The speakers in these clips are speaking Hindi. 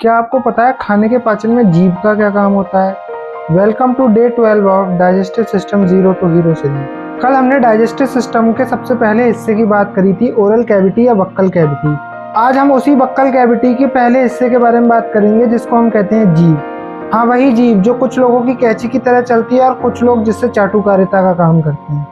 क्या आपको पता है खाने के पाचन में जीभ का क्या काम होता है? Welcome to day 12 of digestive system zero to hero series. कल हमने डाइजेस्टिव सिस्टम के सबसे पहले हिस्से की बात करी थी, ओरल कैविटी या बक्कल कैविटी। आज हम उसी बक्कल कैविटी के पहले हिस्से के बारे में बात करेंगे जिसको हम कहते हैं जीभ। हाँ, वही जीभ जो कुछ लोगों की कैंची की तरह चलती है और कुछ लोग जिससे चाटुकारिता का काम करते हैं।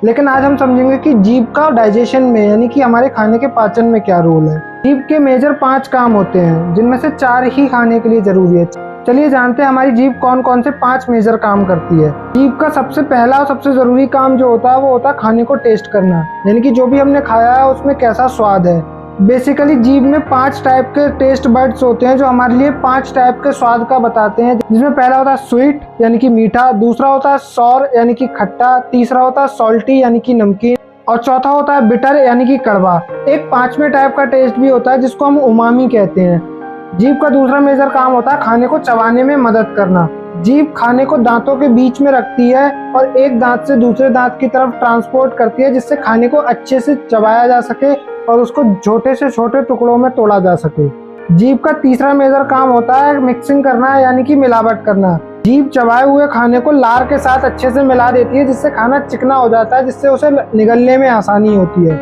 लेकिन आज हम समझेंगे कि जीभ का डाइजेशन में यानी कि हमारे खाने के पाचन में क्या रोल है। जीभ के मेजर 5 काम होते हैं जिनमें से 4 ही खाने के लिए जरूरी है। चलिए जानते हैं हमारी जीभ कौन कौन से 5 मेजर काम करती है। जीभ का सबसे पहला और सबसे जरूरी काम जो होता है वो होता है खाने को टेस्ट करना, यानी कि जो भी हमने खाया है उसमें कैसा स्वाद है। बेसिकली जीभ में 5 टाइप के टेस्ट बड्स होते हैं जो हमारे लिए 5 टाइप के स्वाद का बताते हैं, जिसमें पहला होता है स्वीट यानी कि मीठा, दूसरा होता है सॉर यानी कि खट्टा, तीसरा होता है सॉल्टी यानी कि नमकीन और चौथा होता है बिटर यानी कि कड़वा। एक 5वें टाइप का टेस्ट भी होता है जिसको हम उमामी कहते हैं। जीभ का दूसरा मेजर काम होता है खाने को चबाने में मदद करना। जीभ खाने को दांतों के बीच में रखती है और एक दांत से दूसरे दांत की तरफ ट्रांसपोर्ट करती है जिससे खाने को अच्छे से चबाया जा सके और उसको छोटे से छोटे टुकड़ों में तोड़ा जा सके। जीभ का तीसरा मेजर काम होता है मिक्सिंग करना यानी कि मिलावट करना। जीभ चबाए हुए खाने को लार के साथ अच्छे से मिला देती है जिससे खाना चिकना हो जाता है, जिससे उसे निगलने में आसानी होती है।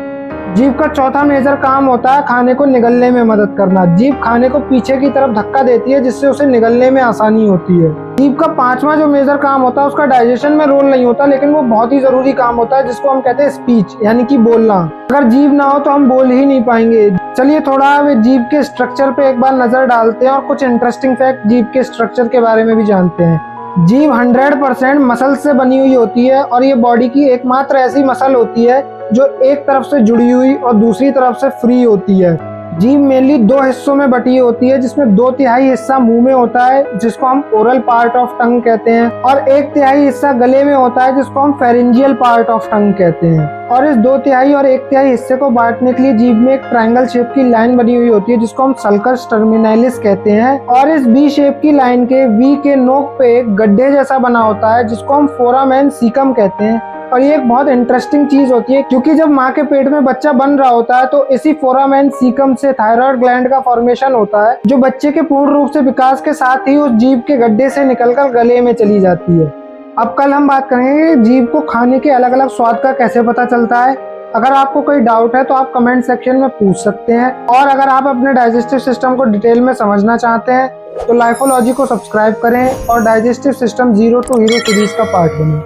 जीभ का चौथा मेजर काम होता है खाने को निगलने में मदद करना। जीभ खाने को पीछे की तरफ धक्का देती है जिससे उसे निगलने में आसानी होती है। जीभ का 5वां जो मेजर काम होता है उसका डाइजेशन में रोल नहीं होता, लेकिन वो बहुत ही जरूरी काम होता है जिसको हम कहते हैं स्पीच यानी कि बोलना। अगर जीभ ना हो तो हम बोल ही नहीं पाएंगे। चलिए थोड़ा जीभ के स्ट्रक्चर पे एक बार नजर डालते हैं और कुछ इंटरेस्टिंग फैक्ट जीभ के स्ट्रक्चर के बारे में भी जानते हैं। जीभ 100% मसल से बनी हुई होती है और ये बॉडी की एकमात्र ऐसी मसल होती है जो एक तरफ से जुड़ी हुई और दूसरी तरफ से फ्री होती है। जीभ मेनली 2 हिस्सों में बटी होती है, जिसमें 2/3 हिस्सा मुंह में होता है जिसको हम ओरल पार्ट ऑफ टंग कहते हैं और 1/3 हिस्सा गले में होता है जिसको हम फेरेंजियल पार्ट ऑफ टंग कहते हैं। और इस 2/3 और 1/3 हिस्से को बांटने के लिए जीभ में एक ट्रायंगल शेप की लाइन बनी हुई होती है जिसको हम सल्कस टर्मिनालिस कहते हैं और इस बी शेप की लाइन के वी के नोक पे एक गड्ढे जैसा बना होता है जिसको हम फोरामेन सीकम कहते हैं। और ये एक बहुत इंटरेस्टिंग चीज होती है क्योंकि जब माँ के पेट में बच्चा बन रहा होता है तो इसी फोरामेन सीकम से थायराइड ग्लैंड का फॉर्मेशन होता है जो बच्चे के पूर्ण रूप से विकास के साथ ही उस जीभ के गड्ढे से निकलकर गले में चली जाती है। अब कल हम बात करेंगे जीभ को खाने के अलग अलग स्वाद का कैसे पता चलता है। अगर आपको कोई डाउट है तो आप कमेंट सेक्शन में पूछ सकते हैं और अगर आप अपने डाइजेस्टिव सिस्टम को डिटेल में समझना चाहते हैं तो लाइफोलॉजी को सब्सक्राइब करें और digestive system zero to hero series का पार्ट बनें।